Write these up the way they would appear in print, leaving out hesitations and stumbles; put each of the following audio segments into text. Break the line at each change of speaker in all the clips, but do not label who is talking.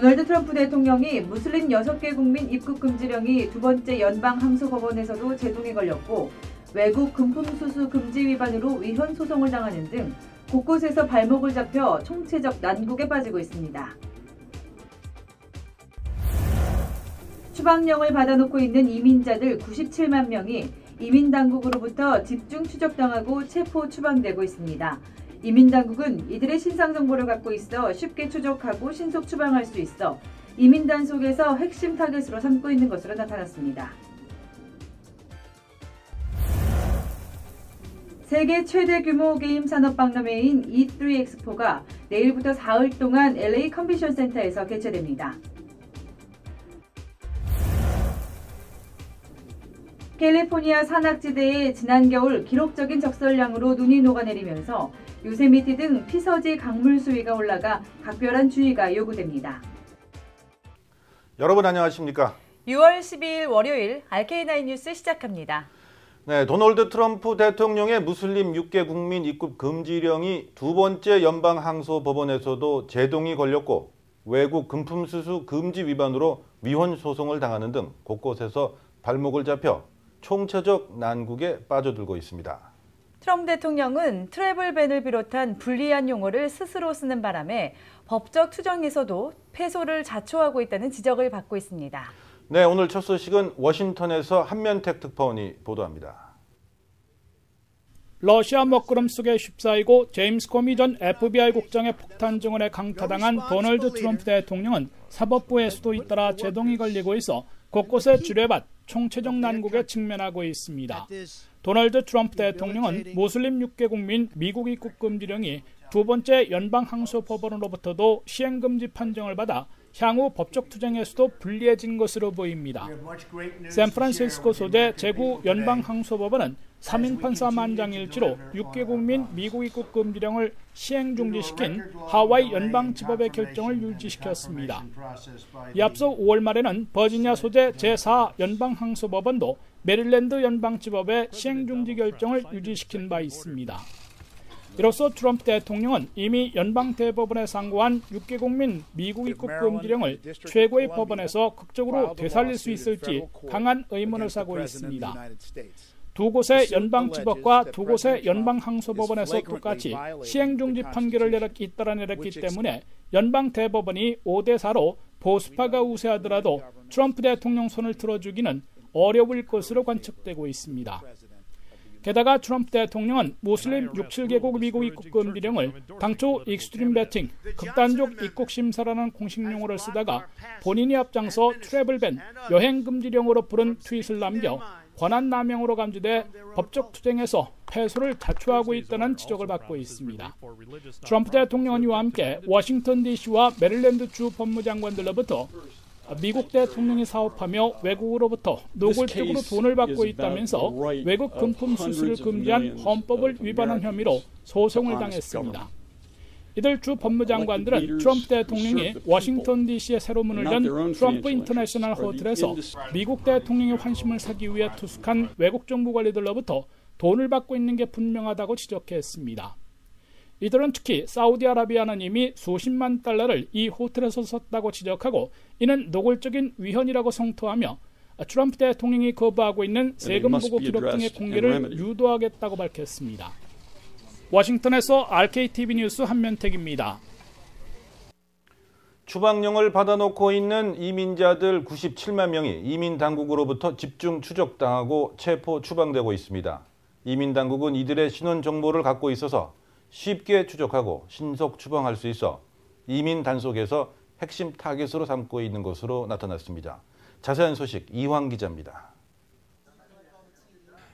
도널드 트럼프 대통령이 무슬림 6개 국민 입국 금지령이 두 번째 연방항소법원에서도 제동이 걸렸고 외국 금품수수 금지 위반으로 위헌 소송을 당하는 등 곳곳에서 발목을 잡혀 총체적 난국에 빠지고 있습니다. 추방령을 받아놓고 있는 이민자들 97만 명이 이민당국으로부터 집중 추적당하고 체포 추방되고 있습니다. 이민당국은 이들의 신상 정보를 갖고 있어 쉽게 추적하고 신속 추방할 수 있어 이민단속에서 핵심 타겟으로 삼고 있는 것으로 나타났습니다. 세계 최대 규모 게임 산업 박람회인 E3 엑스포가 내일부터 사흘 동안 LA 컨벤션 센터에서 개최됩니다. 캘리포니아 산악지대에 지난 겨울 기록적인 적설량으로 눈이 녹아내리면서 요세미티 등 피서지 강물 수위가 올라가 각별한 주의가 요구됩니다.
여러분 안녕하십니까?
6월 12일 월요일 RK9 뉴스 시작합니다.
네, 도널드 트럼프 대통령의 무슬림 6개 국민 입국 금지령이 두 번째 연방항소법원에서도 제동이 걸렸고 외국 금품수수 금지 위반으로 위헌 소송을 당하는 등 곳곳에서 발목을 잡혀 총체적 난국에 빠져들고 있습니다.
트럼프 대통령은 트래블밴을 비롯한 불리한 용어를 스스로 쓰는 바람에 법적 투정에서도 패소를 자초하고 있다는 지적을 받고 있습니다.
네, 오늘 첫 소식은 워싱턴에서 한면택 특파원이 보도합니다.
러시아 먹구름 속에 휩싸이고 제임스 코미 전 FBI 국장의 폭탄 증언에 강타당한 도널드 트럼프 대통령은 사법부에서도 잇따라 제동이 걸리고 있어 곳곳에 지뢰밭, 총체적 난국에 직면하고 있습니다. 도널드 트럼프 대통령은 무슬림 6개 국민 미국 입국 금지령이 두 번째 연방항소법원으로부터도 시행금지 판정을 받아 향후 법적 투쟁에서도 불리해진 것으로 보입니다. 샌프란시스코 소재 제구 연방항소법원은 3인 판사 만장일치로 6개 국민 미국 입국 금지령을 시행 중지시킨 하와이 연방지법의 결정을 유지시켰습니다. 이 앞서 5월 말에는 버지니아 소재 제4 연방항소법원도 메릴랜드 연방지법의 시행 중지 결정을 유지시킨 바 있습니다. 이로써 트럼프 대통령은 이미 연방대법원에 상고한 6개 국민 미국 입국 금지령을 최고의 법원에서 극적으로 되살릴 수 있을지 강한 의문을 사고 있습니다. 두 곳의 연방지법과 두 곳의 연방항소법원에서 똑같이 시행중지 판결을 잇따라 내렸기 때문에 연방대법원이 5대4로 보수파가 우세하더라도 트럼프 대통령 손을 들어주기는 어려울 것으로 관측되고 있습니다. 게다가 트럼프 대통령은 무슬림 6, 7개국 미국 입국 금지령을 당초 익스트림 배팅, 극단적 입국 심사라는 공식 용어를 쓰다가 본인이 앞장서 트래블밴, 여행 금지령으로 부른 트윗을 남겨 권한 남용으로 간주돼 법적 투쟁에서 패소를 자초하고 있다는 지적을 받고 있습니다. 트럼프 대통령은 이와 함께 워싱턴 DC와 메릴랜드 주 법무장관들로부터 미국 대통령이 사업하며 외국으로부터 노골적으로 돈을 받고 있다면서 외국 금품 수수를 금지한 헌법을 위반한 혐의로 소송을 당했습니다. 이들 주 법무장관들은 트럼프 대통령이 워싱턴 DC에 새로 문을 연 트럼프 인터내셔널 호텔에서 미국 대통령의 환심을 사기 위해 투숙한 외국 정부 관리들로부터 돈을 받고 있는 게 분명하다고 지적했습니다. 이들은 특히 사우디아라비아는 이미 수십만 달러를 이 호텔에서 썼다고 지적하고 이는 노골적인 위헌이라고 성토하며 트럼프 대통령이 거부하고 있는 세금 보고 기록 등의 공개를 유도하겠다고 밝혔습니다. 워싱턴에서 RKTV 뉴스 한면택입니다.
추방령을 받아놓고 있는 이민자들 97만 명이 이민당국으로부터 집중 추적당하고 체포 추방되고 있습니다. 이민당국은 이들의 신원 정보를 갖고 있어서 쉽게 추적하고 신속 추방할 수 있어 이민 단속에서 핵심 타겟으로 삼고 있는 것으로 나타났습니다. 자세한 소식 이황 기자입니다.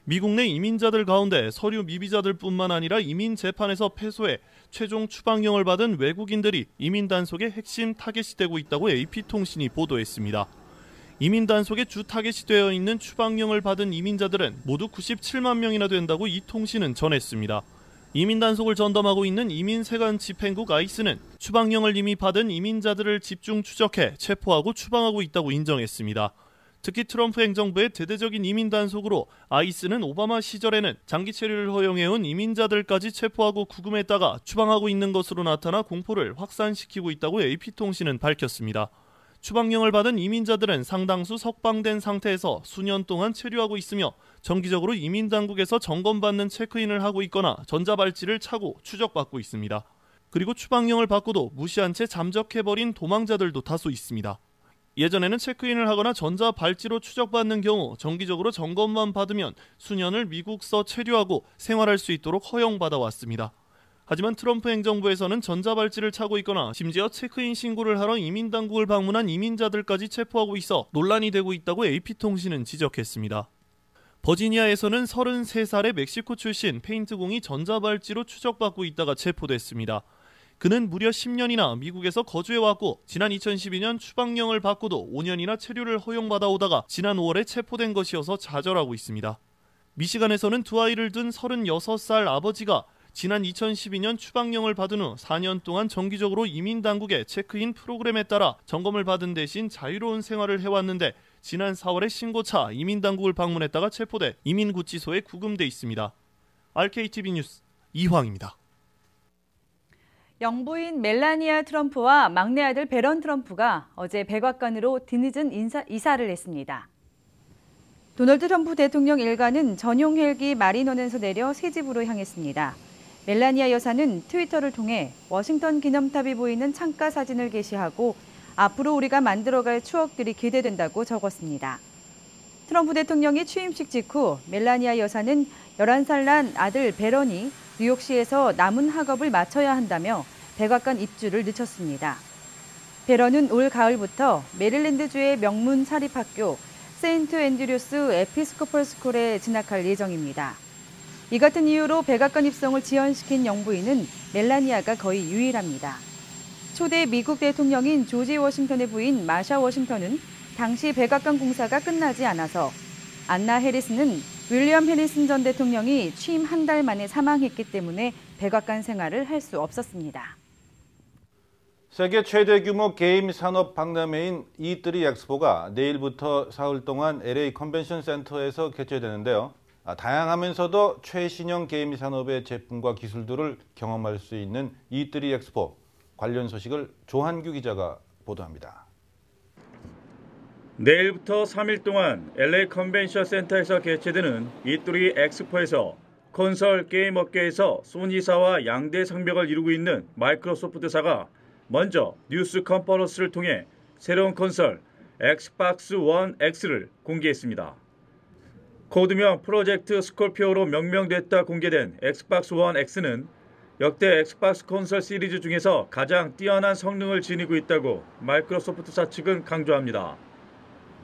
미국 내 이민자들 가운데 서류 미비자들뿐만 아니라 이민 재판에서 패소해 최종 추방령을 받은 외국인들이 이민 단속의 핵심 타겟이 되고 있다고 AP통신이 보도했습니다. 이민 단속의 주 타겟이 되어 있는 추방령을 받은 이민자들은 모두 97만 명이나 된다고 이 통신은 전했습니다. 이민 단속을 전담하고 있는 이민세관 집행국 ICE는 추방령을 이미 받은 이민자들을 집중 추적해 체포하고 추방하고 있다고 인정했습니다. 특히 트럼프 행정부의 대대적인 이민 단속으로 아이스는 오바마 시절에는 장기 체류를 허용해온 이민자들까지 체포하고 구금했다가 추방하고 있는 것으로 나타나 공포를 확산시키고 있다고 AP통신은 밝혔습니다. 추방령을 받은 이민자들은 상당수 석방된 상태에서 수년 동안 체류하고 있으며 정기적으로 이민당국에서 점검받는 체크인을 하고 있거나 전자발찌를 차고 추적받고 있습니다. 그리고 추방령을 받고도 무시한 채 잠적해버린 도망자들도 다수 있습니다. 예전에는 체크인을 하거나 전자발찌로 추적받는 경우 정기적으로 점검만 받으면 수년을 미국서 체류하고 생활할 수 있도록 허용받아 왔습니다. 하지만 트럼프 행정부에서는 전자발찌를 차고 있거나 심지어 체크인 신고를 하러 이민당국을 방문한 이민자들까지 체포하고 있어 논란이 되고 있다고 AP통신은 지적했습니다. 버지니아에서는 33살의 멕시코 출신 페인트공이 전자발찌로 추적받고 있다가 체포됐습니다. 그는 무려 10년이나 미국에서 거주해왔고 지난 2012년 추방령을 받고도 5년이나 체류를 허용받아 오다가 지난 5월에 체포된 것이어서 좌절하고 있습니다. 미시간에서는 두 아이를 둔 36살 아버지가 지난 2012년 추방령을 받은 후 4년 동안 정기적으로 이민당국의 체크인 프로그램에 따라 점검을 받은 대신 자유로운 생활을 해왔는데 지난 4월에 신고차 이민당국을 방문했다가 체포돼 이민구치소에 구금돼 있습니다. RKTV 뉴스 이황입니다.
영부인 멜라니아 트럼프와 막내 아들 베런 트럼프가 어제 백악관으로 뒤늦은 이사를 했습니다. 도널드 트럼프 대통령 일가는 전용 헬기 마리논에서 내려 새 집으로 향했습니다. 멜라니아 여사는 트위터를 통해 워싱턴 기념탑이 보이는 창가 사진을 게시하고 앞으로 우리가 만들어갈 추억들이 기대된다고 적었습니다. 트럼프 대통령이 취임식 직후 멜라니아 여사는 11살 난 아들 베런이 뉴욕시에서 남은 학업을 마쳐야 한다며 백악관 입주를 늦췄습니다. 베런은 올 가을부터 메릴랜드주의 명문 사립학교 세인트 앤드류스 에피스코펄 스쿨에 진학할 예정입니다. 이 같은 이유로 백악관 입성을 지연시킨 영부인은 멜라니아가 거의 유일합니다. 초대 미국 대통령인 조지 워싱턴의 부인 마샤 워싱턴은 당시 백악관 공사가 끝나지 않아서, 안나 해리스는 윌리엄 해리슨 전 대통령이 취임 한 달 만에 사망했기 때문에 백악관 생활을 할 수 없었습니다.
세계 최대 규모 게임 산업 박람회인 E3 엑스포가 내일부터 사흘 동안 LA 컨벤션 센터에서 개최되는데요. 다양하면서도 최신형 게임 산업의 제품과 기술들을 경험할 수 있는 E3 엑스포 관련 소식을 조한규 기자가 보도합니다.
내일부터 3일 동안 LA 컨벤션 센터에서 개최되는 E3 엑스포에서 콘솔 게임 업계에서 소니사와 양대 성벽을 이루고 있는 마이크로소프트사가 먼저 뉴스 컨퍼런스를 통해 새로운 콘솔 엑스박스 원 X를 공개했습니다. 코드명 프로젝트 스콜피오로 명명됐다 공개된 엑스박스 원 X는 역대 엑스박스 콘솔 시리즈 중에서 가장 뛰어난 성능을 지니고 있다고 마이크로소프트사 측은 강조합니다.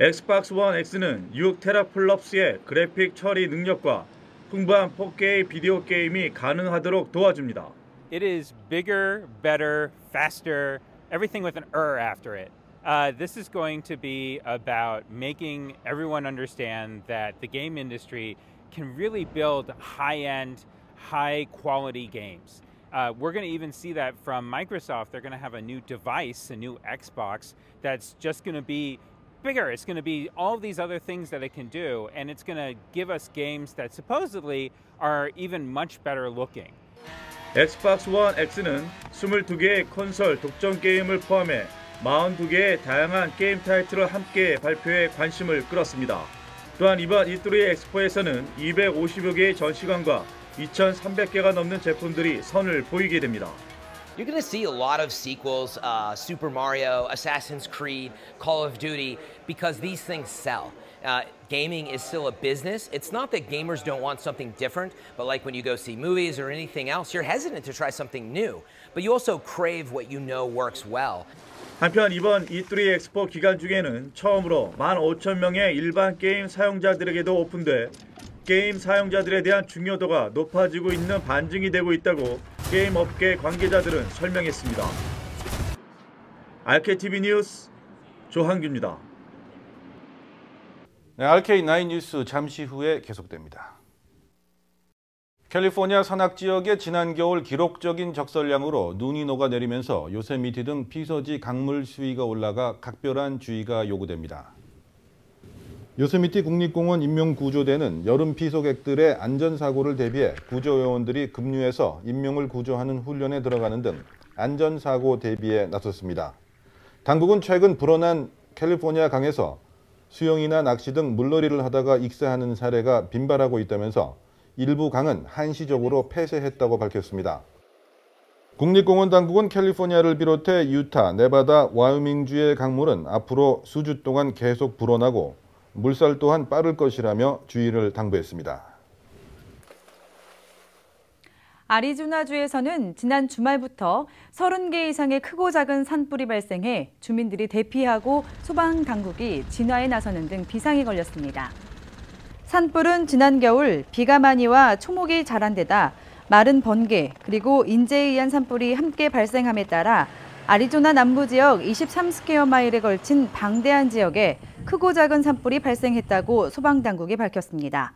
엑스박스 원 X는 6테라플롭스의 그래픽 처리 능력과 풍부한 4K 비디오 게임이 가능하도록 도와줍니다.
It is bigger, better, faster, everything with an after it. This is going to be about making everyone understand that the game industry can really build high-end, high-quality games. We're going to even see that from Microsoft. They're going to have a new device, a new Xbox, that's just going to be bigger. It's going to be all of these other things that it can do, and it's going to give us games that supposedly are even much better looking.
엑스박스 원 X는 22개의 콘솔 독점 게임을 포함해 42개의 다양한 게임 타이틀을 함께 발표해 관심을 끌었습니다. 또한 이번 E3 엑스포에서는 250여 개의 전시관과 2,300개가 넘는 제품들이 선을 보이게 됩니다.
You're going to see a lot of sequels, Super Mario, Assassin's Creed, Call of Duty, because these things sell. Gaming is still a business. It's not that gamers don't want something different, but like when you go see movies or anything else, you're hesitant to try something new, but you also crave what you know works well.
한편 이번 E3 엑스포 기간 중에는 처음으로 15,000명의 일반 게임 사용자들에게도 오픈돼 게임 사용자들에 대한 중요도가 높아지고 있는 반증이 되고 있다고 게임 업계 관계자들은 설명했습니다. RKTV 뉴스 조한규입니다.
네, RK9 뉴스 잠시 후에 계속됩니다. 캘리포니아 산악 지역에 지난 겨울 기록적인 적설량으로 눈이 녹아내리면서 요세미티 등 피서지 강물 수위가 올라가 각별한 주의가 요구됩니다. 요세미티 국립공원 인명구조대는 여름 피서객들의 안전사고를 대비해 구조요원들이 급류해서 인명을 구조하는 훈련에 들어가는 등 안전사고 대비에 나섰습니다. 당국은 최근 불어난 캘리포니아 강에서 수영이나 낚시 등 물놀이를 하다가 익사하는 사례가 빈발하고 있다면서 일부 강은 한시적으로 폐쇄했다고 밝혔습니다. 국립공원 당국은 캘리포니아를 비롯해 유타, 네바다, 와이오밍주의 강물은 앞으로 수주 동안 계속 불어나고 물살 또한 빠를 것이라며 주의를 당부했습니다.
아리조나주에서는 지난 주말부터 30개 이상의 크고 작은 산불이 발생해 주민들이 대피하고 소방당국이 진화에 나서는 등 비상이 걸렸습니다. 산불은 지난 겨울 비가 많이 와 초목이 자란 데다 마른 번개 그리고 인재에 의한 산불이 함께 발생함에 따라 아리조나 남부 지역 23스퀘어 마일에 걸친 방대한 지역에 크고 작은 산불이 발생했다고 소방당국이 밝혔습니다.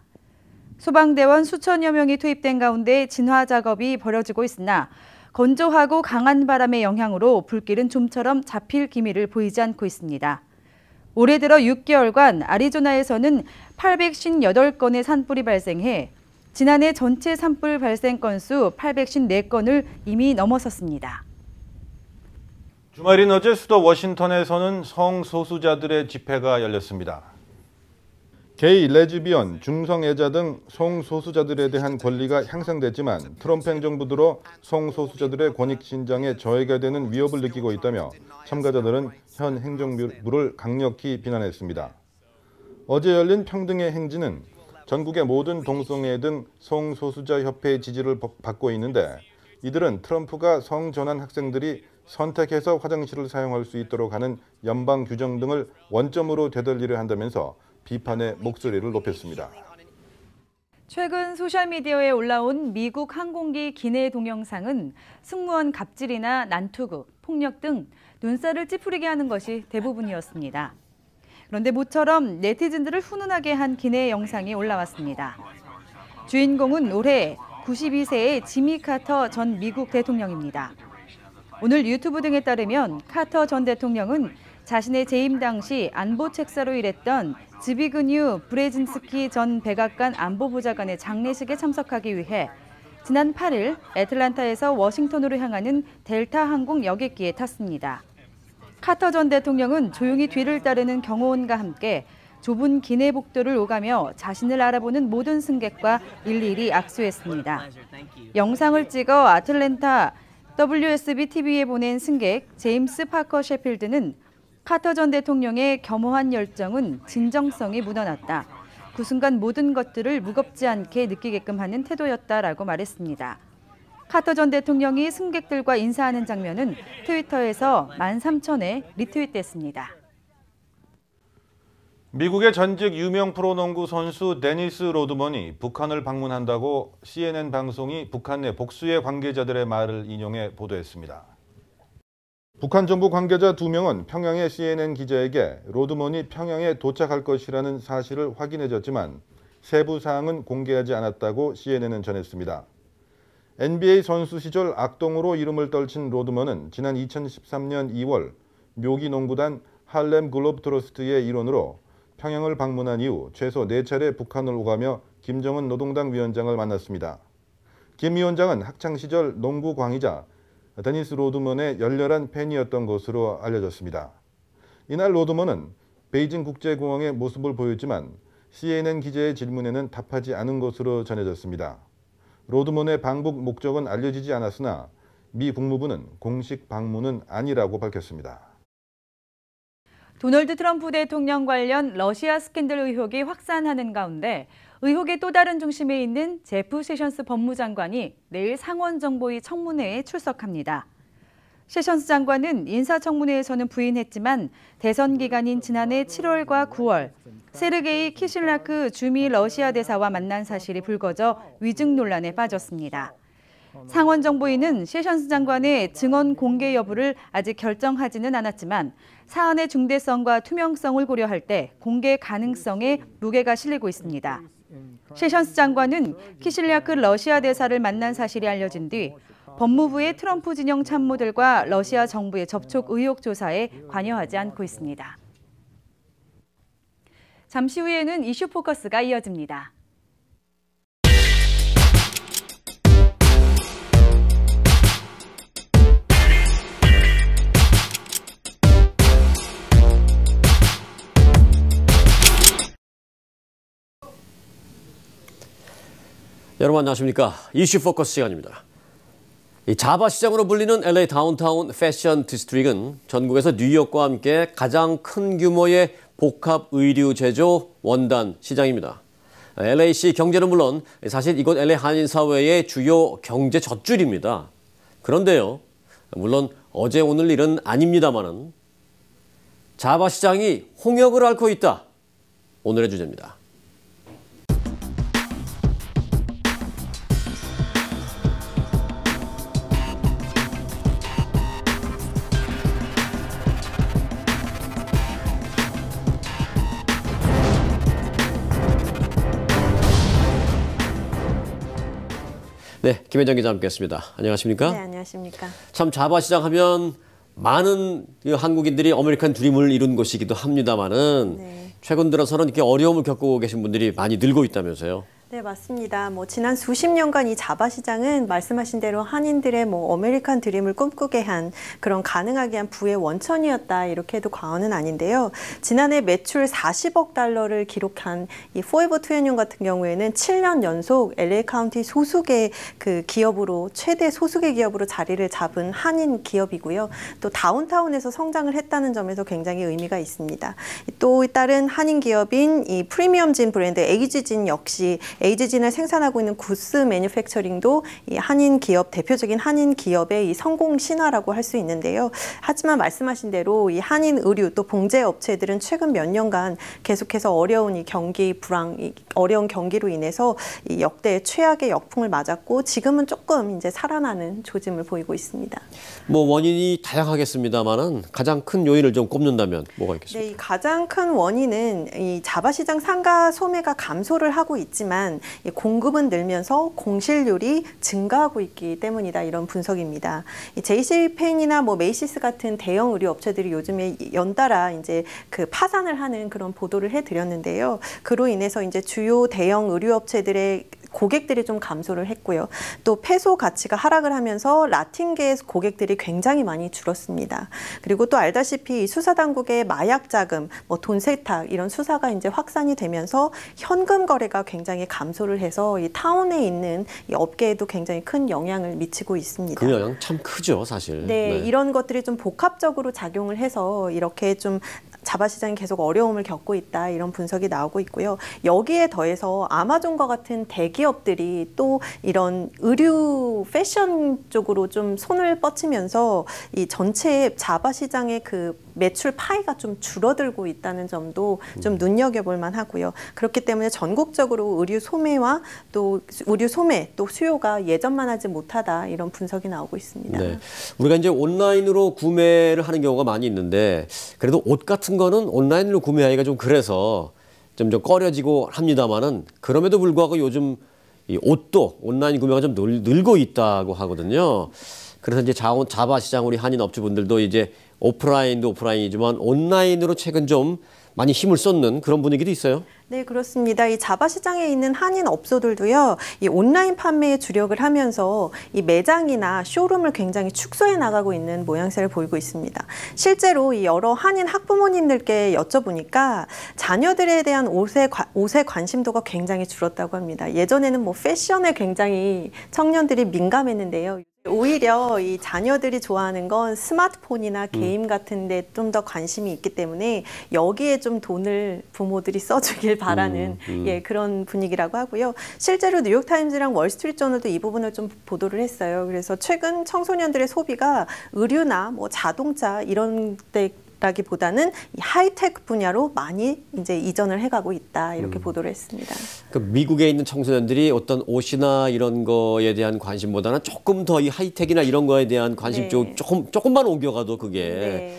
소방대원 수천여 명이 투입된 가운데 진화 작업이 벌어지고 있으나 건조하고 강한 바람의 영향으로 불길은 좀처럼 잡힐 기미를 보이지 않고 있습니다. 올해 들어 6개월간 아리조나에서는 858건의 산불이 발생해 지난해 전체 산불 발생 건수 854건을 이미 넘어섰습니다.
주말인 어제 수도 워싱턴에서는 성소수자들의 집회가 열렸습니다. 게이, 레즈비언, 중성애자 등 성소수자들에 대한 권리가 향상됐지만 트럼프 행정부 들어 성소수자들의 권익 신장에 저해가 되는 위협을 느끼고 있다며 참가자들은 현 행정부를 강력히 비난했습니다. 어제 열린 평등의 행진은 전국의 모든 동성애 등 성소수자 협회의 지지를 받고 있는데 이들은 트럼프가 성전환 학생들이 선택해서 화장실을 사용할 수 있도록 하는 연방 규정 등을 원점으로 되돌리려 한다면서 비판의 목소리를 높였습니다.
최근 소셜미디어에 올라온 미국 항공기 기내 동영상은 승무원 갑질이나 난투극, 폭력 등 눈살을 찌푸리게 하는 것이 대부분이었습니다. 그런데 모처럼 네티즌들을 훈훈하게 한 기내 영상이 올라왔습니다. 주인공은 올해 92세의 지미 카터 전 미국 대통령입니다. 오늘 유튜브 등에 따르면 카터 전 대통령은 자신의 재임 당시 안보 책사로 일했던 즈비그뉴 브레진스키 전 백악관 안보보좌관의 장례식에 참석하기 위해 지난 8일 애틀란타에서 워싱턴으로 향하는 델타 항공 여객기에 탔습니다. 카터 전 대통령은 조용히 뒤를 따르는 경호원과 함께 좁은 기내 복도를 오가며 자신을 알아보는 모든 승객과 일일이 악수했습니다. 영상을 찍어 아틀랜타 WSB-TV에 보낸 승객 제임스 파커 셰필드는 카터 전 대통령의 겸허한 열정은 진정성이 묻어났다. 그 순간 모든 것들을 무겁지 않게 느끼게끔 하는 태도였다라고 말했습니다. 카터 전 대통령이 승객들과 인사하는 장면은 트위터에서 13,000회 리트윗됐습니다.
미국의 전직 유명 프로농구 선수 데니스 로드먼이 북한을 방문한다고 CNN 방송이 북한 내 복수의 관계자들의 말을 인용해 보도했습니다. 북한 정부 관계자 2명은 평양의 CNN 기자에게 로드먼이 평양에 도착할 것이라는 사실을 확인해줬지만 세부 사항은 공개하지 않았다고 CNN은 전했습니다. NBA 선수 시절 악동으로 이름을 떨친 로드먼은 지난 2013년 2월 묘기 농구단 할렘 글로브트로스트의 일원으로 평양을 방문한 이후 최소 4차례 북한을 오가며 김정은 노동당 위원장을 만났습니다. 김 위원장은 학창시절 농구 광이자 데니스 로드먼의 열렬한 팬이었던 것으로 알려졌습니다. 이날 로드먼은 베이징 국제공항의 모습을 보였지만 CNN 기자의 질문에는 답하지 않은 것으로 전해졌습니다. 로드먼의 방북 목적은 알려지지 않았으나 미 국무부는 공식 방문은 아니라고 밝혔습니다.
도널드 트럼프 대통령 관련 러시아 스캔들 의혹이 확산하는 가운데 의혹의 또 다른 중심에 있는 제프 세션스 법무장관이 내일 상원정보위 청문회에 출석합니다. 세션스 장관은 인사청문회에서는 부인했지만 대선 기간인 지난해 7월과 9월 세르게이 키실라크 주미 러시아 대사와 만난 사실이 불거져 위증 논란에 빠졌습니다. 상원정보위는 세션스 장관의 증언 공개 여부를 아직 결정하지는 않았지만 사안의 중대성과 투명성을 고려할 때 공개 가능성에 무게가 실리고 있습니다. 세션스 장관은 키실랴크 러시아 대사를 만난 사실이 알려진 뒤 법무부의 트럼프 진영 참모들과 러시아 정부의 접촉 의혹 조사에 관여하지 않고 있습니다. 잠시 후에는 이슈 포커스가 이어집니다.
여러분 안녕하십니까? 이슈 포커스 시간입니다. 이 자바 시장으로 불리는 LA 다운타운 패션 디스트릭은 전국에서 뉴욕과 함께 가장 큰 규모의 복합 의류 제조 원단 시장입니다. LA시 경제는 물론 사실 이곳 LA 한인 사회의 주요 경제 젖줄입니다. 그런데요, 물론 어제 오늘 일은 아닙니다만은 자바 시장이 홍역을 앓고 있다. 오늘의 주제입니다. 네, 김현정 기자 함께했습니다. 안녕하십니까?
네, 안녕하십니까?
참 자바 시장 하면 많은 한국인들이 아메리칸 드림을 이룬 곳이기도 합니다만은
네.
최근 들어서는 이렇게 어려움을 겪고 계신 분들이 많이 늘고 있다면서요.
네, 맞습니다. 지난 수십 년간 이 자바 시장은 말씀하신 대로 한인들의 아메리칸 드림을 꿈꾸게 한 그런 가능하게 한 부의 원천이었다. 이렇게 해도 과언은 아닌데요. 지난해 매출 40억 달러를 기록한 이 포에버 21 같은 경우에는 7년 연속 LA 카운티 소수의 그 기업으로 최대 소수의 기업으로 자리를 잡은 한인 기업이고요. 또 다운타운에서 성장을 했다는 점에서 굉장히 의미가 있습니다. 또 다른 한인 기업인 이 프리미엄 진 브랜드 에이지진 역시 에이지진을 생산하고 있는 구스 매뉴팩처링도 이 한인 기업, 대표적인 한인 기업의 이 성공 신화라고 할 수 있는데요. 하지만 말씀하신 대로 이 한인 의류 또 봉제 업체들은 최근 몇 년간 계속해서 어려운 이 경기 불황, 어려운 경기로 인해서 이 역대 최악의 역풍을 맞았고 지금은 조금 이제 살아나는 조짐을 보이고 있습니다.
원인이 다양하겠습니다만은 가장 큰 요인을 좀 꼽는다면 뭐가 있겠습니까?
네, 이 가장 큰 원인은 이 자바 시장 상가 소매가 감소를 하고 있지만 이 공급은 늘면서 공실률이 증가하고 있기 때문이다. 이런 분석입니다. 이 JCPenney나 메이시스 같은 대형 의류 업체들이 요즘에 연달아 이제 그 파산을 하는 그런 보도를 해드렸는데요. 그로 인해서 이제 주요 대형 의류 업체들의 고객들이 좀 감소를 했고요. 또 페소 가치가 하락을 하면서 라틴계의 고객들이 굉장히 많이 줄었습니다. 그리고 또 알다시피 수사 당국의 마약 자금, 돈 세탁 이런 수사가 이제 확산이 되면서 현금 거래가 굉장히 감소를 해서 이 타운에 있는 이 업계에도 굉장히 큰 영향을 미치고 있습니다.
그 영향 참 크죠, 사실.
네, 이런 것들이 좀 복합적으로 작용을 해서 이렇게 좀 자바 시장이 계속 어려움을 겪고 있다. 이런 분석이 나오고 있고요. 여기에 더해서 아마존과 같은 대기업들이 또 이런 의류 패션 쪽으로 좀 손을 뻗치면서 이 전체 자바 시장의 그 매출 파이가 좀 줄어들고 있다는 점도 좀 눈여겨볼 만하고요. 그렇기 때문에 전국적으로 의류 소매와 또 의류 소매 또 수요가 예전만 하지 못하다. 이런 분석이 나오고 있습니다.
네, 우리가 이제 온라인으로 구매를 하는 경우가 많이 있는데 그래도 옷 같은 거는 온라인으로 구매하기가 좀 그래서 좀 꺼려지고 합니다만은 그럼에도 불구하고 요즘 이 옷도 온라인 구매가 좀 늘고 있다고 하거든요. 그래서 이제 자바 시장 우리 한인 업주분들도 이제 오프라인도 오프라인이지만 온라인으로 최근 좀 많이 힘을 쏟는 그런 분위기도 있어요.
네, 그렇습니다. 이 자바 시장에 있는 한인 업소들도요, 이 온라인 판매에 주력을 하면서 이 매장이나 쇼룸을 굉장히 축소해 나가고 있는 모양새를 보이고 있습니다. 실제로 이 여러 한인 학부모님들께 여쭤보니까 자녀들에 대한 옷에 관심도가 굉장히 줄었다고 합니다. 예전에는 패션에 굉장히 청년들이 민감했는데요. 오히려 이 자녀들이 좋아하는 건 스마트폰이나 게임 같은 데 좀 더 관심이 있기 때문에 여기에 좀 돈을 부모들이 써주길 바라는 그런 분위기라고 하고요. 실제로 뉴욕타임즈랑 월스트리트저널도 이 부분을 좀 보도를 했어요. 그래서 최근 청소년들의 소비가 의류나 자동차 이런 데 라기보다는 이 하이테크 분야로 많이 이제 이전을 해가고 있다 이렇게 보도를 했습니다.
그 미국에 있는 청소년들이 어떤 옷이나 이런 거에 대한 관심보다는 조금 더 이 하이텍이나 이런 거에 대한 관심 쪽 조금만 옮겨가도 그게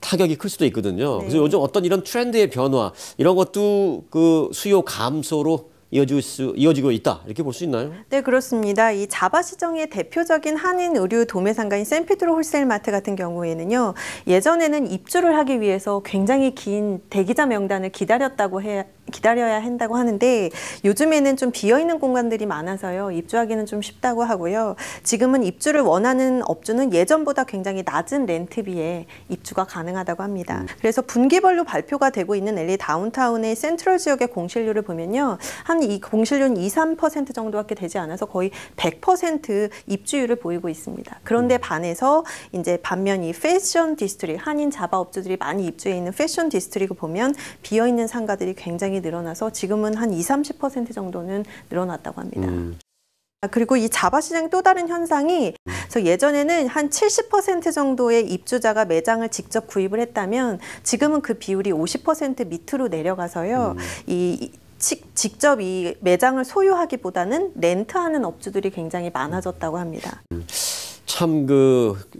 타격이 클 수도 있거든요. 그래서 요즘 어떤 이런 트렌드의 변화 이런 것도 그 수요 감소로 이어지고 있다 이렇게 볼 수 있나요?
네, 그렇습니다. 이 자바 시장의 대표적인 한인 의류 도매상가인 샌피드로 홀세일마트 같은 경우에는요, 예전에는 입주를 하기 위해서 굉장히 긴 대기자 명단을 기다려야 한다고 하는데, 요즘에는 좀 비어있는 공간들이 많아서요, 입주하기는 좀 쉽다고 하고요. 지금은 입주를 원하는 업주는 예전보다 굉장히 낮은 렌트비에 입주가 가능하다고 합니다. 그래서 분기별로 발표가 되고 있는 LA 다운타운의 센트럴 지역의 공실률을 보면요, 한 이 공실률은 2~3% 정도밖에 되지 않아서 거의 100% 입주율을 보이고 있습니다. 그런데 반해서 이제 반면 이 패션 디스트릭, 한인 자바 업주들이 많이 입주해 있는 패션 디스트릭을 보면 비어있는 상가들이 굉장히 늘어나서 지금은 한 20~30% 정도는 늘어났다고 합니다. 그리고 이 자바 시장의 또 다른 현상이, 그래서 예전에는 한 70% 정도의 입주자가 매장을 직접 구입을 했다면 지금은 그 비율이 50% 밑으로 내려가서요. 직접 이 매장을 소유하기보다는 렌트하는 업주들이 굉장히 많아졌다고 합니다.
참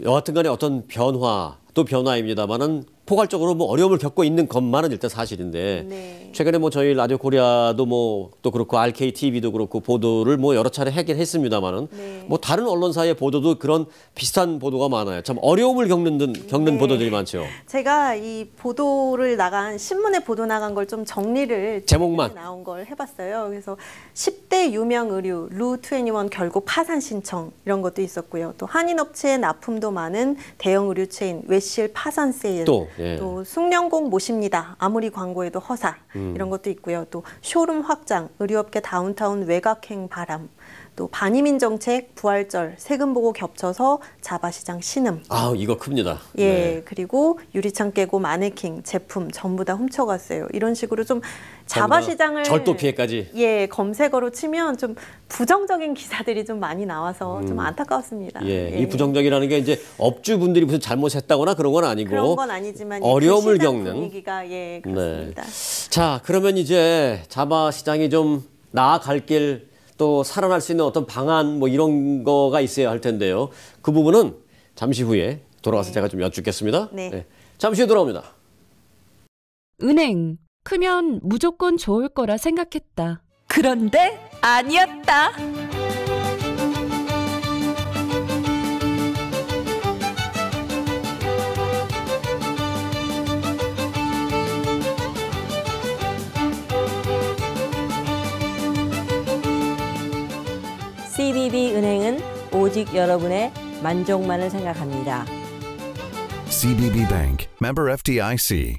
여하튼 간에 어떤 변화도 변화입니다만은 포괄적으로 뭐 어려움을 겪고 있는 것만은 일단 사실인데,
네.
최근에 뭐 저희 라디오 코리아도 뭐 또 그렇고 RKTV도 그렇고 보도를 뭐 여러 차례 하긴 했습니다만은,
네.
뭐 다른 언론사의 보도도 그런 비슷한 보도가 많아요. 참 어려움을 겪는
네.
보도들이 많죠.
제가 이 보도를 신문에 보도 나간 걸 좀 정리를
제목만
나온 걸 해봤어요. 그래서 10대 유명 의류 루21 결국 파산 신청 이런 것도 있었고요. 또 한인 업체의 납품도 많은 대형 의류 체인 웨실 파산 세일. 또 숙련공 모십니다. 아무리 광고해도 허사 이런 것도 있고요. 또 쇼룸 확장, 의류업계 다운타운 외곽행 바람, 또 반이민 정책, 부활절, 세금 보고 겹쳐서 자바 시장 신음.
아, 이거 큽니다.
예,
네.
그리고 유리창 깨고 마네킹 제품 전부 다 훔쳐갔어요. 이런 식으로 좀 자바 시장을
절도 피해까지.
예, 검색어로 치면 좀 부정적인 기사들이 좀 많이 나와서 좀 안타까웠습니다.
예, 이 부정적이라는 게 이제 업주분들이 무슨 잘못했다거나 그런 건 아니고
그런 건 아니지만
어려움을
그 시장
겪는
분위기가 그렇습니다.
네. 자, 그러면 이제 자바 시장이 좀 나아갈 길, 또 살아날 수 있는 어떤 방안 뭐 이런 거가 있어야 할 텐데요. 그 부분은 잠시 후에 돌아와서 제가 좀 여쭙겠습니다.
네.
잠시 후에 돌아옵니다.
은행, 크면 무조건 좋을 거라 생각했다. 그런데 아니었다.
CBB 은행은 오직 여러분의 만족만을 생각합니다.
CBB Bank, member FDIC.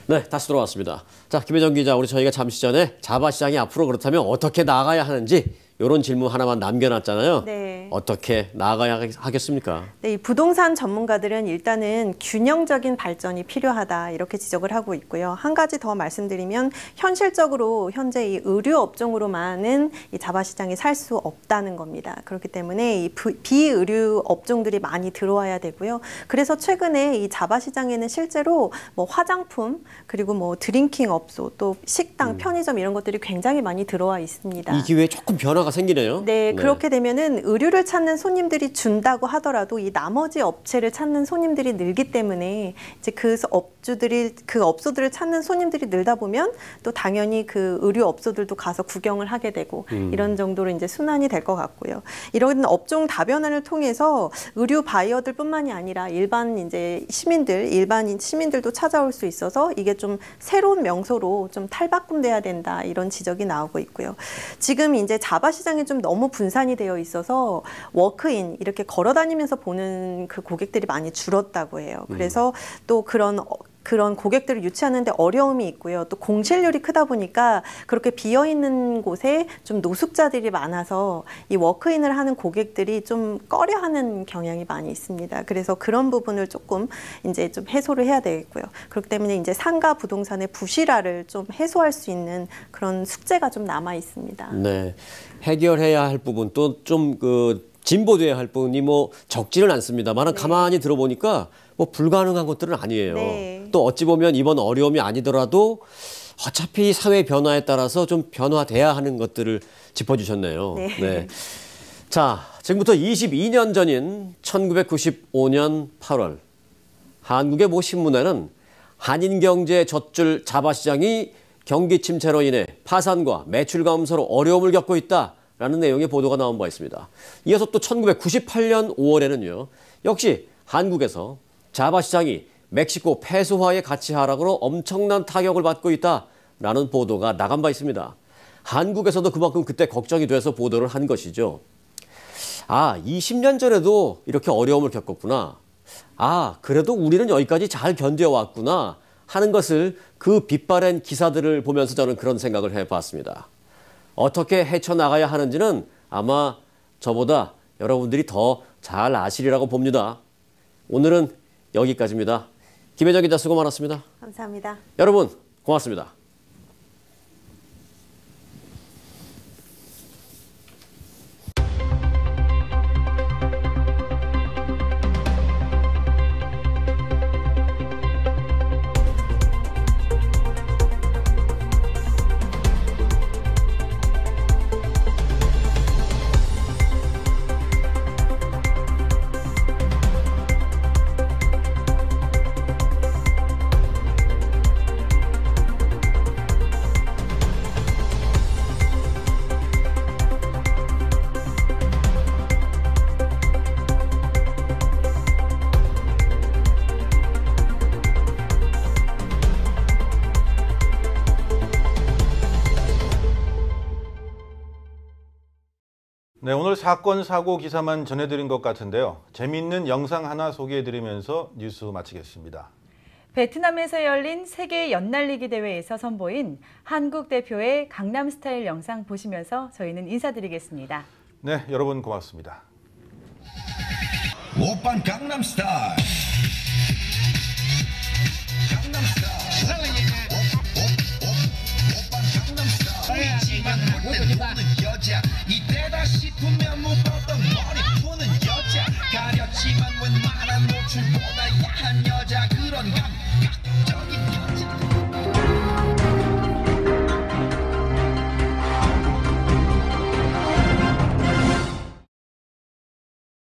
네, 다시 돌아왔습니다. 자, 김혜정 기자, 저희가 잠시 전에 자바 시장이 앞으로 그렇다면 어떻게 나아가야 하는지 이런 질문 하나만 남겨놨잖아요.
네.
어떻게 나아가야 하겠습니까?
네, 이 부동산 전문가들은 일단은 균형적인 발전이 필요하다 이렇게 지적을 하고 있고요. 한 가지 더 말씀드리면 현실적으로 현재 이 의류 업종으로만은 이 자바 시장이 살 수 없다는 겁니다. 그렇기 때문에 이 비의류 업종들이 많이 들어와야 되고요. 그래서 최근에 이 자바 시장에는 실제로 뭐 화장품 그리고 뭐 드링킹 업소 또 식당, 편의점 이런 것들이 굉장히 많이 들어와 있습니다.
이 기회에 조금 변화가 생기네요.
네, 그렇게 되면은 의류를 찾는 손님들이 준다고 하더라도 이 나머지 업체를 찾는 손님들이 늘기 때문에 이제 그 업소들을 찾는 손님들이 늘다 보면 또 당연히 그 의류 업소들도 가서 구경을 하게 되고 이런 정도로 이제 순환이 될 것 같고요. 이런 업종 다변화를 통해서 의류 바이어들뿐만이 아니라 일반인 시민들도 찾아올 수 있어서 이게 좀 새로운 명소로 좀 탈바꿈돼야 된다 이런 지적이 나오고 있고요. 지금 이제 자바 시장이 좀 너무 분산이 되어 있어서 워크인 이렇게 걸어다니면서 보는 그 고객들이 많이 줄었다고 해요. 그래서 또 그런 고객들을 유치하는데 어려움이 있고요. 또 공실률이 크다 보니까 그렇게 비어있는 곳에 좀 노숙자들이 많아서 이 워크인을 하는 고객들이 좀 꺼려하는 경향이 많이 있습니다. 그래서 그런 부분을 조금 이제 좀 해소를 해야 되겠고요. 그렇기 때문에 이제 상가 부동산의 부실화를 좀 해소할 수 있는 그런 숙제가 좀 남아 있습니다.
네, 해결해야 할 부분 또 좀 진보돼야 할 부분이 뭐 적지는 않습니다만 가만히 들어보니까 뭐 불가능한 것들은 아니에요.
네.
또 어찌 보면 이번 어려움이 아니더라도 어차피 사회 변화에 따라서 좀 변화돼야 하는 것들을 짚어주셨네요.
네.
네. 자, 지금부터 22년 전인 1995년 8월 한국의 모 신문에는 한인경제 젖줄 자바 시장이 경기 침체로 인해 파산과 매출 감소로 어려움을 겪고 있다라는 내용의 보도가 나온 바 있습니다. 이어서 또 1998년 5월에는요. 역시 한국에서 자바 시장이 멕시코 페소화의 가치 하락으로 엄청난 타격을 받고 있다라는 보도가 나간 바 있습니다. 한국에서도 그만큼 그때 걱정이 돼서 보도를 한 것이죠. 20년 전에도 이렇게 어려움을 겪었구나. 그래도 우리는 여기까지 잘 견뎌왔구나 하는 것을 그 빛바랜 기사들을 보면서 저는 그런 생각을 해봤습니다. 어떻게 헤쳐나가야 하는지는 아마 저보다 여러분들이 더 잘 아시리라고 봅니다. 오늘은 여기까지입니다. 김혜정 기자 수고 많았습니다.
감사합니다.
여러분 고맙습니다.
네, 오늘 사건, 사고 기사만 전해드린 것 같은데요. 재미있는 영상 하나 소개해드리면서 뉴스 마치겠습니다.
베트남에서 열린 세계 연날리기 대회에서 선보인 한국 대표의 강남스타일 영상 보시면서 저희는 인사드리겠습니다.
네, 여러분 고맙습니다.
오빤 강남스타일. 여자 이때다 싶으면 묶었던 머리 푸는 여자 가렸지만 웬만한 노출보다 야한 여자 그런 감각적인